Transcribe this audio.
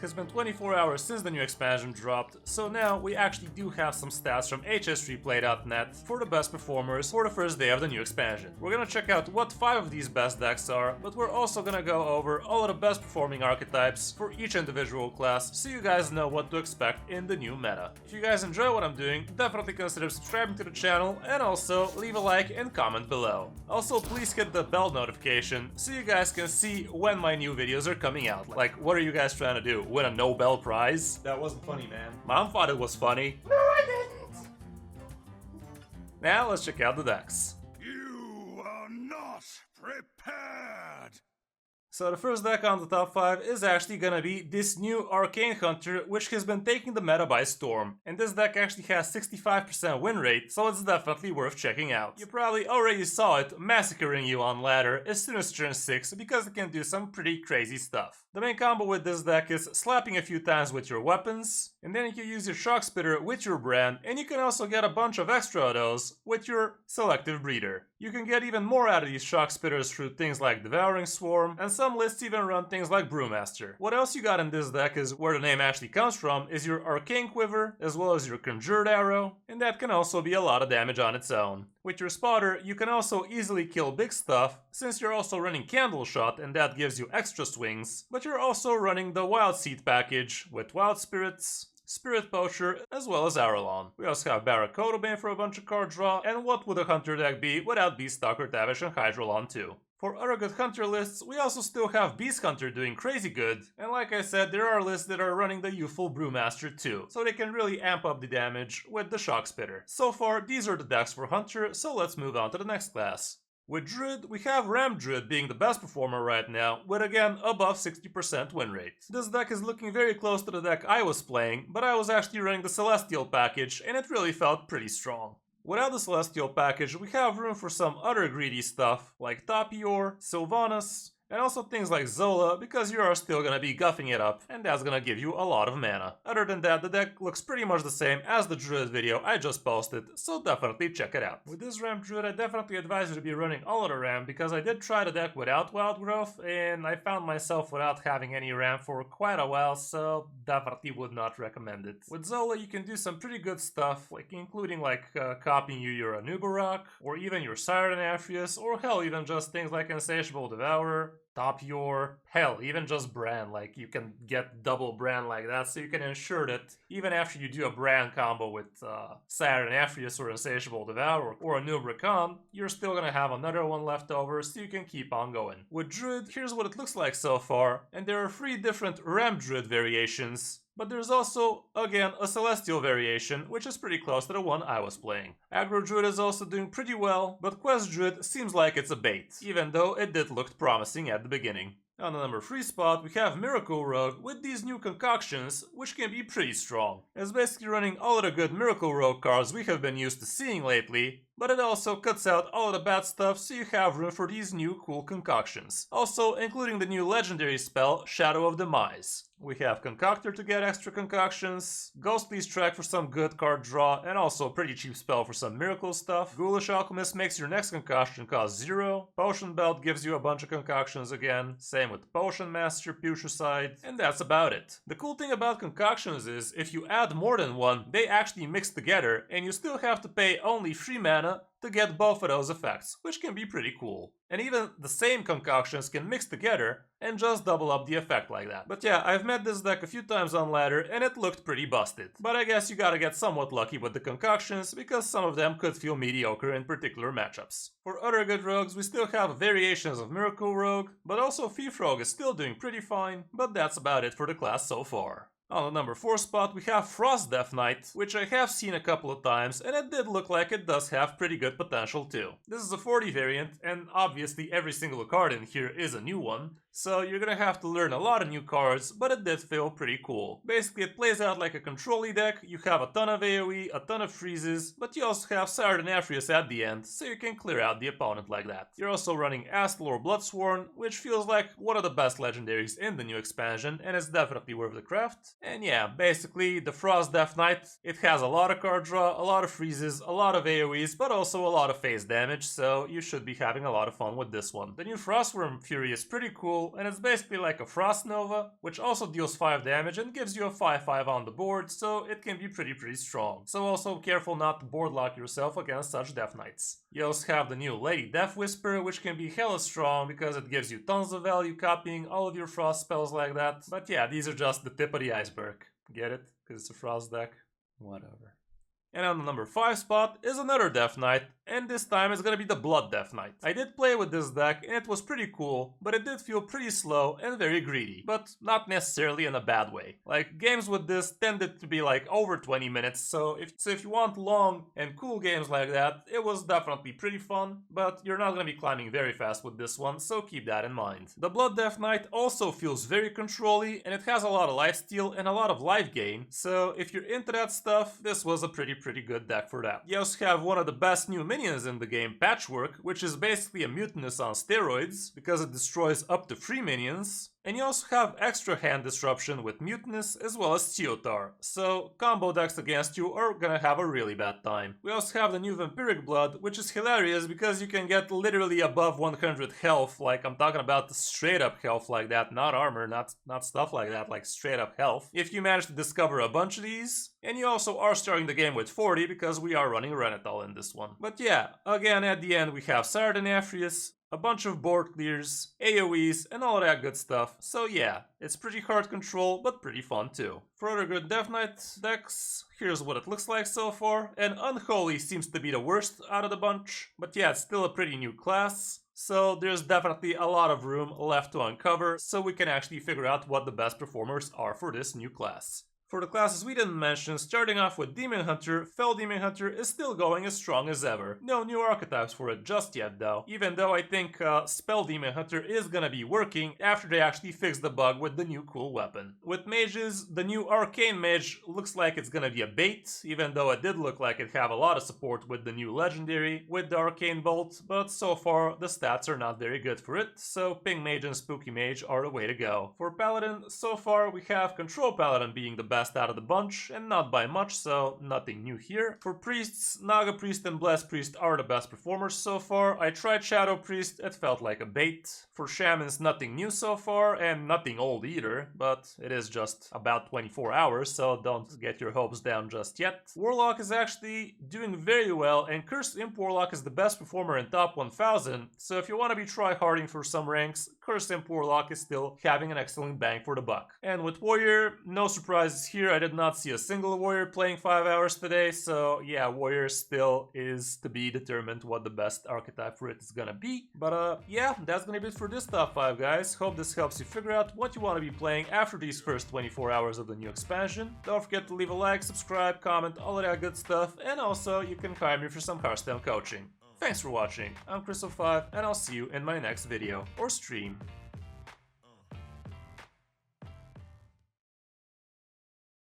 has been 24 hours since the new expansion dropped, so now we actually do have some stats from hs3play.net for the best performers for the first day of the new expansion. We're gonna check out what 5 of these best decks are, but we're also gonna go over all of the best performing archetypes for each individual class so you guys know what to expect in the new meta. If you guys enjoy what I'm doing, definitely consider subscribing to the channel and also leave a like and comment below. Also, please hit the bell notification so you guys can see when my new videos are coming out. Like, what are you guys trying to do? Win a Nobel Prize? That wasn't funny, man. Mom thought it was funny. No, I didn't! Now let's check out the decks. You are not prepared! So the first deck on the top 5 is actually gonna be this new Arcane Hunter, which has been taking the meta by storm. And this deck actually has 65% win rate, so it's definitely worth checking out. You probably already saw it massacring you on ladder as soon as turn 6 because it can do some pretty crazy stuff. The main combo with this deck is slapping a few times with your weapons, and then you can use your Shock Spitter with your brand, and you can also get a bunch of extra of those with your Selective Breeder. You can get even more out of these Shock Spitters through things like Devouring Swarm, and some lists even run things like Brewmaster. What else you got in this deck is where the name actually comes from, is your Arcane Quiver, as well as your Conjured Arrow, and that can also be a lot of damage on its own. With your Spotter, you can also easily kill big stuff, since you're also running Candle Shot and that gives you extra swings, but you're also running the Wild Seed package with Wild Spirits, Spirit Poacher, as well as Aralon. We also have Barracuda Bane for a bunch of card draw, and what would a Hunter deck be without Beastalker, Tavish, and Hydrolon too? For other good Hunter lists, we also still have Beast Hunter doing crazy good, and like I said, there are lists that are running the youthful Brewmaster too, so they can really amp up the damage with the Shock Spitter. So far, these are the decks for Hunter, so let's move on to the next class. With Druid, we have Ram Druid being the best performer right now, with again above 60% win rate. This deck is looking very close to the deck I was playing, but I was actually running the Celestial package and it really felt pretty strong. Without the Celestial package, we have room for some other greedy stuff, like Tapior, Sylvanas, and also things like Zola, because you are still gonna be guffing it up, and that's gonna give you a lot of mana. Other than that, the deck looks pretty much the same as the Druid video I just posted, so definitely check it out. With this Ram Druid, I definitely advise you to be running all of the Ram, because I did try the deck without Wild Growth, and I found myself without having any Ram for quite a while, so definitely would not recommend it. With Zola, you can do some pretty good stuff, like including copying you your Anubarak, or even your Siren Aphrius, or hell, even just things like Insatiable Devourer, Tapior, hell, even just Brand, like you can get double Brand like that, so you can ensure that even after you do a Brand combo with Siren Aphrius or Insatiable Devourer or a Nubrakan, you're still gonna have another one left over, so you can keep on going. With Druid, here's what it looks like so far, and there are 3 different Ram Druid variations. But there's also, again, a Celestial variation, which is pretty close to the one I was playing. Aggro Druid is also doing pretty well, but Quest Druid seems like it's a bait, even though it did look promising at the beginning. On the number 3 spot, we have Miracle Rogue with these new concoctions, which can be pretty strong. It's basically running all of the good Miracle Rogue cards we have been used to seeing lately, but it also cuts out all of the bad stuff so you have room for these new cool concoctions. Also, including the new legendary spell, Shadow of Demise. We have Concoctor to get extra concoctions, Ghostly Strike for some good card draw, and also a pretty cheap spell for some miracle stuff. Ghoulish Alchemist makes your next concoction cost 0. Potion Belt gives you a bunch of concoctions again, same with Potion Master, Putricide, and that's about it. The cool thing about concoctions is, if you add more than one, they actually mix together, and you still have to pay only 3 mana to get both of those effects, which can be pretty cool. And even the same concoctions can mix together and just double up the effect like that. But yeah, I've met this deck a few times on ladder and it looked pretty busted. But I guess you gotta get somewhat lucky with the concoctions, because some of them could feel mediocre in particular matchups. For other good rogues, we still have variations of Miracle Rogue, but also Thief Rogue is still doing pretty fine, but that's about it for the class so far. On the number 4 spot, we have Frost Death Knight, which I have seen a couple of times, and it did look like it does have pretty good potential too. This is a 40 variant, and obviously every single card in here is a new one, so you're gonna have to learn a lot of new cards, but it did feel pretty cool. Basically, it plays out like a control-y deck. You have a ton of AoE, a ton of freezes, but you also have Siren Aphrius at the end, so you can clear out the opponent like that. You're also running Astalor Bloodsworn, which feels like one of the best legendaries in the new expansion, and it's definitely worth the craft. And yeah, basically, the Frost Death Knight, it has a lot of card draw, a lot of freezes, a lot of AoEs, but also a lot of phase damage, so you should be having a lot of fun with this one. The new Frostworm Fury is pretty cool. cool, and it's basically like a Frost Nova, which also deals 5 damage and gives you a 5/5 on the board, so it can be pretty strong. So also careful not to board lock yourself against such Death Knights. You also have the new Lady Death Whisper, which can be hella strong because it gives you tons of value copying all of your Frost spells like that. But yeah, these are just the tip of the iceberg. Get it? Because it's a Frost deck? Whatever. And on the number 5 spot is another Death Knight, and this time it's gonna be the Blood Death Knight. I did play with this deck and it was pretty cool, but it did feel pretty slow and very greedy, but not necessarily in a bad way. Like, games with this tended to be like over 20 minutes, so if you want long and cool games like that, it was definitely pretty fun, but you're not gonna be climbing very fast with this one, so keep that in mind. The Blood Death Knight also feels very control-y, and it has a lot of lifesteal and a lot of life gain, so if you're into that stuff, this was a pretty good deck for that. You also have one of the best new minions in the game, Patchwork, which is basically a mutinous on steroids because it destroys up to 3 minions. And you also have extra hand disruption with Mutinous as well as Teotar, so combo decks against you are gonna have a really bad time. We also have the new Vampiric Blood, which is hilarious because you can get literally above 100 health, like I'm talking about the straight up health like that, not armor, not stuff like that, like straight up health, if you manage to discover a bunch of these. And you also are starting the game with 40 because we are running Renatal in this one. But yeah, again at the end we have Sardanafrius, a bunch of board clears, AoEs, and all that good stuff. So yeah, it's pretty hard control, but pretty fun too. For other good Death Knight decks, here's what it looks like so far, and Unholy seems to be the worst out of the bunch, but yeah, it's still a pretty new class. So there's definitely a lot of room left to uncover, so we can actually figure out what the best performers are for this new class. For the classes we didn't mention, starting off with Demon Hunter, Fell Demon Hunter is still going as strong as ever. No new archetypes for it just yet though, even though I think Spell Demon Hunter is gonna be working after they actually fix the bug with the new cool weapon. With mages, the new Arcane Mage looks like it's gonna be a bait, even though it did look like it have a lot of support with the new Legendary, with the Arcane Bolt, but so far the stats are not very good for it, so Ping Mage and Spooky Mage are the way to go. For Paladin, so far we have Control Paladin being the best out of the bunch, and not by much, so nothing new here. For priests, Naga Priest and Blessed Priest are the best performers so far. I tried Shadow Priest, it felt like a bait. For shamans, nothing new so far, and nothing old either, but it is just about 24 hours, so don't get your hopes down just yet. Warlock is actually doing very well, and Cursed Imp Warlock is the best performer in top 1000, so if you want to be try-harding for some ranks, Cursed Imp Warlock is still having an excellent bang for the buck. And with Warrior, no surprises here. I did not see a single Warrior playing 5 hours today, so yeah, Warrior still is to be determined what the best archetype for it is gonna be. But yeah, that's gonna be it for this top 5, guys. Hope this helps you figure out what you want to be playing after these first 24 hours of the new expansion. Don't forget to leave a like, subscribe, comment, all of that good stuff, and also you can hire me for some Hearthstone coaching. Thanks for watching, I'm Kris05, and I'll see you in my next video or stream.